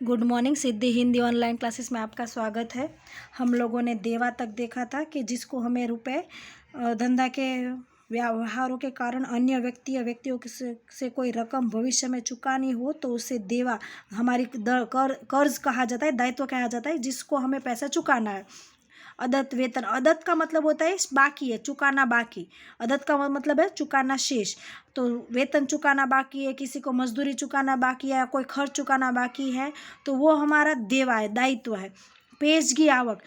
Good morning. Siddhi Hindi online classes में आपका स्वागत है। हम लोगों ने देवा तक देखा था कि जिसको हमें रुपए धंधा के व्यवहारों के कारण अन्य व्यक्ति या व्यक्तियों से कोई रकम भविष्य में चुकानी हो तो उसे देवा हमारी कर्ज कहा जाता है, दायित्व कहा जाता है, जिसको हमें पैसा चुकाना है। अदत्त वेतन, अदत्त का मतलब होता है बाकी है, चुकाना बाकी। अदत्त का मतलब है चुकाना शेष। तो वेतन चुकाना बाकी है, किसी को मजदूरी चुकाना बाकी है, कोई खर्च चुकाना बाकी है, तो वो हमारा देवा है, दायित्व है। पेशगी आवक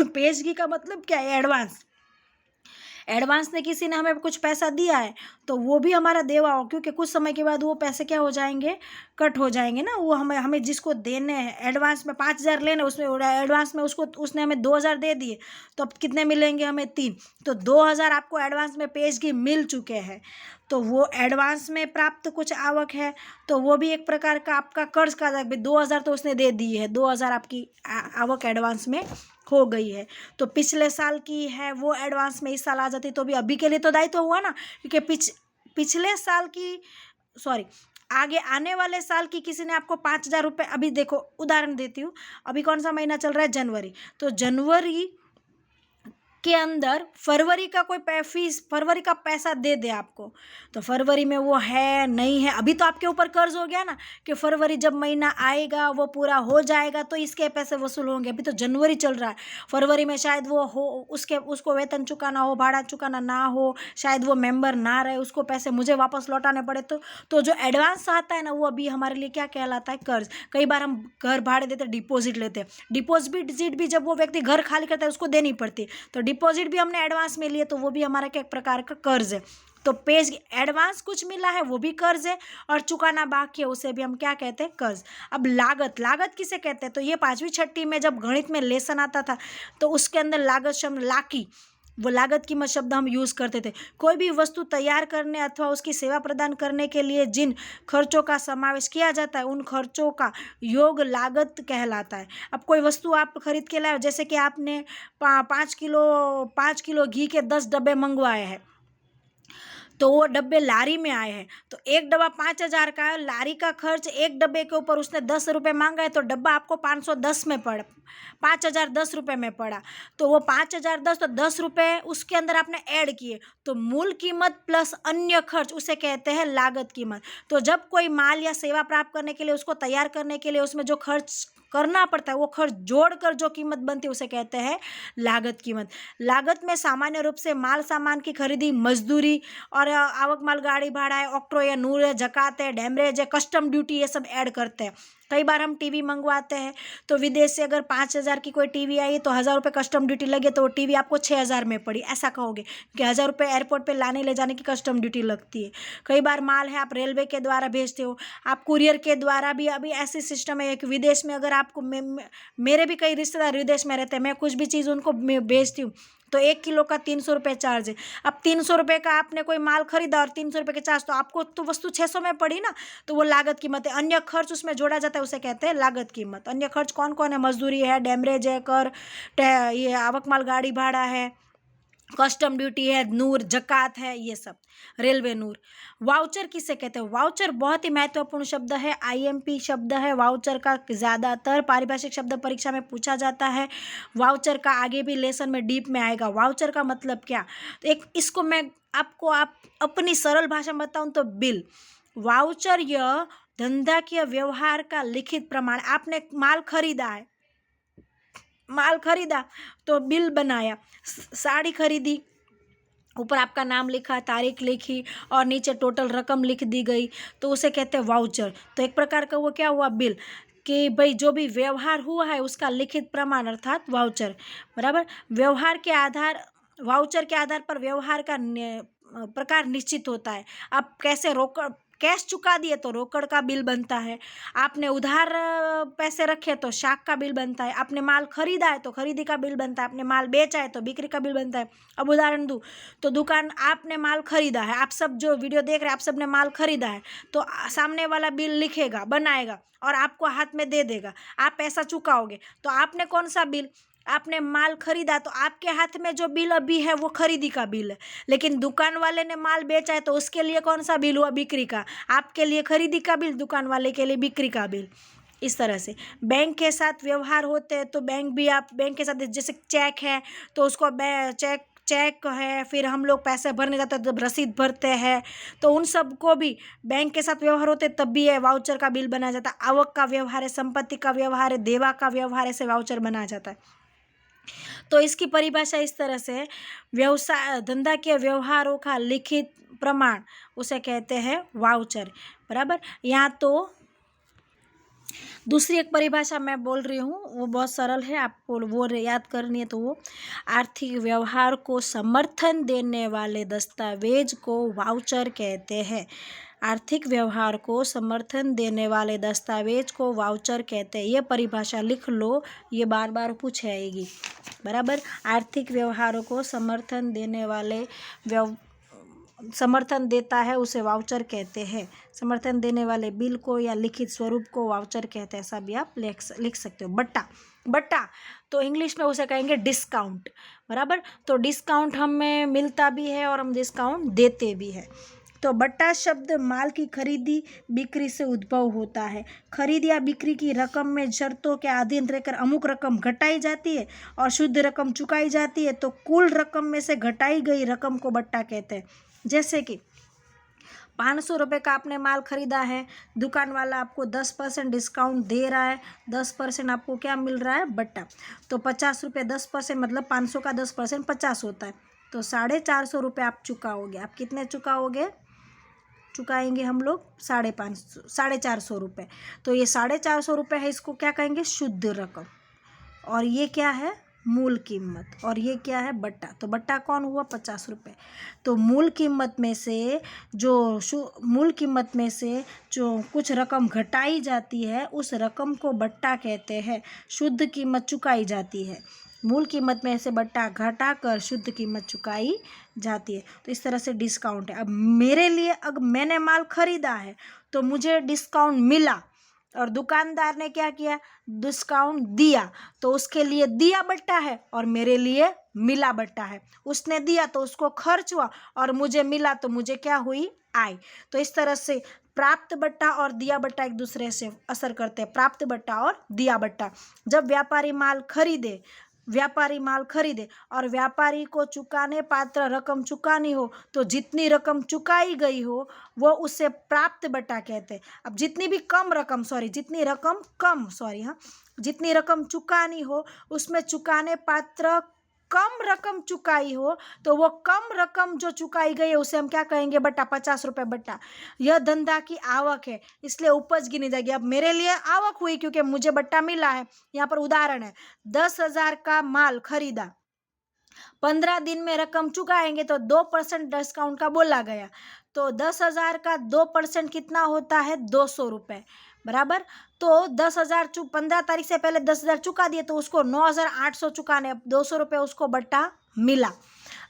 पेशगी का मतलब क्या है? एडवांस। एडवांस ने किसी ने हमें कुछ पैसा दिया है तो वो भी हमारा देवा हो, क्योंकि कुछ समय के बाद वो पैसे क्या हो जाएंगे? कट हो जाएंगे ना। वो हमें जिसको देने हैं एडवांस में 5,000 लेने, उसमें एडवांस में उसने हमें 2,000 दे दिए, तो अब कितने मिलेंगे हमें? 3। तो 2,000 आपको एडवांस में पेशगी मिल चुके हैं, तो वो एडवांस में प्राप्त कुछ आवक है, तो वो भी एक प्रकार का आपका कर्ज का। 2,000 तो उसने दे दिए है, 2,000 आपकी आवक एडवांस में हो गई है। तो पिछले साल की है वो एडवांस में इस साल आ जाती तो भी अभी के लिए तो दायित्व हुआ ना, क्योंकि पिछले साल की, सॉरी, आगे आने वाले साल की किसी ने आपको 5,000 रुपये, अभी देखो उदाहरण देती हूँ, अभी कौन सा महीना चल रहा है? जनवरी। तो जनवरी के अंदर फरवरी का कोई फीस, फरवरी का पैसा दे दे आपको, तो फरवरी में वो है नहीं है, अभी तो आपके ऊपर कर्ज हो गया ना कि फरवरी जब महीना आएगा वो पूरा हो जाएगा तो इसके पैसे वसूल होंगे। अभी तो जनवरी चल रहा है, फरवरी में शायद वो हो, उसको वेतन चुकाना हो, भाड़ा चुकाना ना हो, शायद वो मेंबर ना रहे, उसको पैसे मुझे वापस लौटाने पड़े, तो जो एडवांस आता है ना वो अभी हमारे लिए क्या कहलाता है? कर्ज। कई बार हम घर भाड़े देते, डिपॉजिट लेते, डिपॉजिट भी जब वो व्यक्ति घर खाली करता है उसको देनी पड़ती है, तो डिपॉजिट भी हमने एडवांस में लिए तो वो भी हमारा क्या प्रकार का कर्ज है। तो पेज एडवांस कुछ मिला है वो भी कर्ज है, और चुकाना बाकी है उसे भी हम क्या कहते हैं? कर्ज। अब लागत, लागत किसे कहते हैं? तो ये 5वीं 6ठी में जब गणित में लेसन आता था तो उसके अंदर लागत शब्द लाकी, वो लागत कीमत शब्द हम यूज़ करते थे। कोई भी वस्तु तैयार करने अथवा उसकी सेवा प्रदान करने के लिए जिन खर्चों का समावेश किया जाता है उन खर्चों का योग लागत कहलाता है। अब कोई वस्तु आप खरीद के लाए, जैसे कि आपने 5 किलो घी के 10 डब्बे मंगवाए हैं, तो वो डब्बे लारी में आए हैं, तो एक डब्बा 5,000 का है, लारी का खर्च एक डब्बे के ऊपर उसने 10 रुपये मांगा है, तो डब्बा आपको 510 में पड़ा, 5,010 रुपये में पड़ा। तो वो 5,010, तो 10 रुपये उसके अंदर आपने ऐड किए, तो मूल कीमत प्लस अन्य खर्च उसे कहते हैं लागत कीमत। तो जब कोई माल या सेवा प्राप्त करने के लिए, उसको तैयार करने के लिए उसमें जो खर्च करना पड़ता है वो खर्च जोड़कर जो कीमत बनती है उसे कहते हैं लागत कीमत। लागत में सामान्य रूप से माल सामान की खरीदी, मजदूरी और आवक माल, गाड़ी भाड़ा है, ऑक्ट्रो या नूर है, जकात है, डैमरेज है, कस्टम ड्यूटी, ये सब ऐड करते हैं। कई बार हम टीवी मंगवाते हैं तो विदेश से अगर 5,000 की कोई टीवी आई तो 1,000 रुपये कस्टम ड्यूटी लगे, तो वो टीवी आपको 6,000 में पड़ी, ऐसा कहोगे कि 1,000 रुपये एयरपोर्ट पे लाने ले जाने की कस्टम ड्यूटी लगती है। कई बार माल है आप रेलवे के द्वारा भेजते हो, आप कुरियर के द्वारा भी, अभी ऐसी सिस्टम है एक विदेश में, अगर आपको मेरे भी कई रिश्तेदार विदेश में रहते हैं, मैं कुछ भी चीज़ उनको भेजती हूँ तो 1 किलो का 300 रुपये चार्ज है। अब 300 रुपये का आपने कोई माल खरीदा और 300 रुपये के चार्ज, तो आपको तो वस्तु 600 में पड़ी ना, तो वो लागत कीमत है। अन्य खर्च उसमें जोड़ा जाता है उसे कहते हैं लागत कीमत। अन्य खर्च कौन कौन है? मजदूरी है, डैमरेज है, कर, ये आवक माल, गाड़ी भाड़ा है, कस्टम ड्यूटी है, नूर, जकात है, ये सब। रेलवे नूर। वाउचर किसे कहते हैं? वाउचर बहुत ही महत्वपूर्ण शब्द है, आईएमपी शब्द है। वाउचर का ज़्यादातर पारिभाषिक शब्द परीक्षा में पूछा जाता है। वाउचर का आगे भी लेसन में डीप में आएगा। वाउचर का मतलब क्या? तो एक इसको मैं आपको अपनी सरल भाषा में बताऊँ तो बिल। वाउचर यह धंधाकीय व्यवहार का लिखित प्रमाण। आपने माल खरीदा तो बिल बनाया, साड़ी खरीदी, ऊपर आपका नाम लिखा, तारीख लिखी और नीचे टोटल रकम लिख दी गई, तो उसे कहते हैं वाउचर। तो एक प्रकार का वो क्या हुआ? बिल, कि भाई जो भी व्यवहार हुआ है उसका लिखित प्रमाण, अर्थात वाउचर, बराबर। वाउचर के आधार पर व्यवहार का प्रकार निश्चित होता है। आप कैसे रोकड़ कैश चुका दिए तो रोकड़ का बिल बनता है, आपने उधार पैसे रखे तो शाख का बिल बनता है, आपने माल खरीदा है तो खरीदी का बिल बनता है, आपने माल बेचा है तो बिक्री का बिल बनता है। अब उदाहरण दूँ तो दुकान, आपने माल खरीदा है, आप सब जो वीडियो देख रहे हैं आप सब ने माल खरीदा है, तो सामने वाला बिल लिखेगा, बनाएगा और आपको हाथ में दे देगा, आप पैसा चुकाओगे। तो आपने कौन सा बिल? आपने माल खरीदा तो आपके हाथ में जो बिल अभी है वो खरीदी का बिल है, लेकिन दुकान वाले ने माल बेचा है तो उसके लिए कौन सा बिल हुआ? बिक्री का। आपके लिए खरीदी का बिल, दुकान वाले के लिए बिक्री का बिल। इस तरह से बैंक के साथ व्यवहार होते हैं तो बैंक भी आप बैंक के साथ, जैसे चेक है तो उसको चेक है, फिर हम लोग पैसे भरने जाते हैं तब रसीद भरते हैं, तो उन सब को भी बैंक के साथ व्यवहार होते तब भी ये वाउचर का बिल बनाया जाता है। आवक का व्यवहार है, संपत्ति का व्यवहार है, देवा का व्यवहार है, से वाउचर बनाया जाता है। तो इसकी परिभाषा इस तरह से, व्यवसाय धंधा के व्यवहारों का लिखित प्रमाण उसे कहते हैं वाउचर, बराबर। यहाँ तो दूसरी एक परिभाषा मैं बोल रही हूँ, वो बहुत सरल है, आपको वो याद करनी है। तो वो आर्थिक व्यवहार को समर्थन देने वाले दस्तावेज को वाउचर कहते हैं। आर्थिक व्यवहार को समर्थन देने वाले दस्तावेज को वाउचर कहते हैं। ये परिभाषा लिख लो, ये बार बार पूछ आएगी, बराबर। आर्थिक व्यवहारों को समर्थन देने वाले समर्थन देता है उसे वाउचर कहते हैं। समर्थन देने वाले बिल को या लिखित स्वरूप को वाउचर कहते हैं, ऐसा भी आप लिख सकते हो। बट्टा तो इंग्लिश में उसे कहेंगे डिस्काउंट, बराबर। तो डिस्काउंट हमें मिलता भी है और हम डिस्काउंट देते भी है। तो बट्टा शब्द माल की खरीदी बिक्री से उद्भव होता है। खरीद या बिक्री की रकम में शर्तों के अधीन रहकर अमुक रकम घटाई जाती है और शुद्ध रकम चुकाई जाती है, तो कुल रकम में से घटाई गई रकम को बट्टा कहते हैं। जैसे कि 500 रुपये का आपने माल खरीदा है, दुकान वाला आपको 10% डिस्काउंट दे रहा है, 10% आपको क्या मिल रहा है, बट्टा। तो 50 रुपये 10% मतलब 500 का 10% 50 होता है। तो 450 रुपये आप चुकाओगे। आप कितने चुकाएंगे हम लोग, 450 रुपये। तो ये 450 रुपये है, इसको क्या कहेंगे, शुद्ध रकम। और ये क्या है, मूल कीमत। और ये क्या है, बट्टा। तो बट्टा कौन हुआ, 50 रुपये। तो मूल कीमत में से जो कुछ रकम घटाई जाती है उस रकम को बट्टा कहते हैं। शुद्ध कीमत चुकाई जाती है, मूल कीमत में से बट्टा घटा कर शुद्ध कीमत चुकाई जाती है। तो इस तरह से डिस्काउंट है। अब मेरे लिए, अगर मैंने माल खरीदा है तो मुझे डिस्काउंट मिला और दुकानदार ने क्या किया, डिस्काउंट दिया, तो उसके लिए दिया बट्टा है और मेरे लिए मिला बट्टा है। उसने दिया तो उसको खर्च हुआ और मुझे मिला तो मुझे क्या हुई, आय। तो इस तरह से प्राप्त बट्टा और दिया बट्टा एक दूसरे से असर करते हैं। प्राप्त बट्टा और दिया बट्टा। जब व्यापारी माल खरीदे और व्यापारी को चुकाने पात्र रकम चुकानी हो, तो जितनी रकम चुकाई गई हो वो उससे प्राप्त बट्टा कहते हैं। अब जितनी रकम चुकानी हो उसमें चुकाने पात्र कम रकम चुकाई हो, तो वो कम रकम जो चुकाई गई है उसे हम क्या कहेंगे, बट्टा। 50 रुपये बट्टा। यह धंधा की आवक है, इसलिए उपज गिनी जाएगी। अब मेरे लिए आवक हुई क्योंकि मुझे बट्टा मिला है। यहाँ पर उदाहरण है, 10,000 का माल खरीदा, 15 दिन में रकम चुकाएंगे तो 2% डिस्काउंट का बोला गया। तो 10,000 का 2% कितना होता है, 200 रुपये, बराबर। तो 10,000 15 तारीख से पहले 10,000 चुका दिए तो उसको 9,800 चुकाने, अब 200 रुपये उसको बट्टा मिला।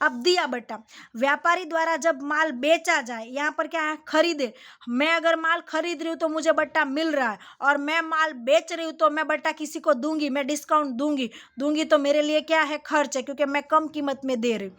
अब दिया बट्टा, व्यापारी द्वारा जब माल बेचा जाए, यहाँ पर क्या है, खरीदे। मैं अगर माल खरीद रही हूँ तो मुझे बट्टा मिल रहा है, और मैं माल बेच रही हूँ तो मैं बट्टा किसी को दूंगी, मैं डिस्काउंट दूंगी तो मेरे लिए क्या है, खर्च है, क्योंकि मैं कम कीमत में दे रही हूँ।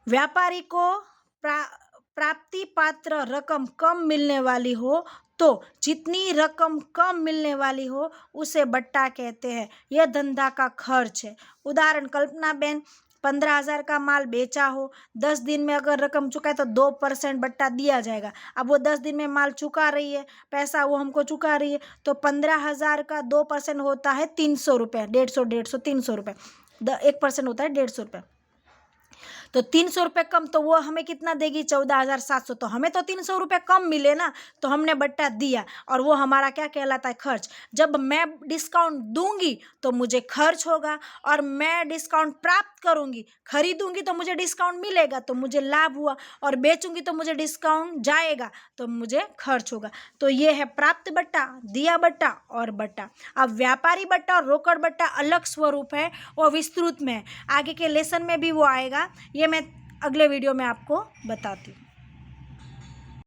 व्यापारी को प्राप्ति पात्र रकम कम मिलने वाली हो, तो जितनी रकम कम मिलने वाली हो उसे बट्टा कहते हैं। यह धंधा का खर्च है। उदाहरण, कल्पना बेन 15,000 का माल बेचा हो, 10 दिन में अगर रकम चुकाए तो 2% बट्टा दिया जाएगा। अब वो 10 दिन में माल चुका रही है, पैसा वो हमको चुका रही है, तो 15,000 का 2% होता है 300 रुपये, 150 300 रुपये। 1% होता है 150 रुपये। तो 300 रुपये कम, तो वो हमें कितना देगी, 14,700। तो हमें तो 300 रुपये कम मिले ना, तो हमने बट्टा दिया, और वो हमारा क्या कहलाता है, खर्च। जब मैं डिस्काउंट दूंगी तो मुझे खर्च होगा, और मैं डिस्काउंट प्राप्त करूंगी, खरीदूंगी तो मुझे डिस्काउंट मिलेगा, तो मुझे लाभ हुआ, और बेचूंगी तो मुझे डिस्काउंट जाएगा, तो मुझे खर्च होगा। तो ये है प्राप्त बट्टा, दिया बट्टा और बट्टा। अब व्यापारी बट्टा और रोकड़ बट्टा अलग स्वरूप है, वो विस्तृत में है, आगे के लेसन में भी वो आएगा। ये मैं अगले वीडियो में आपको बताती हूँ।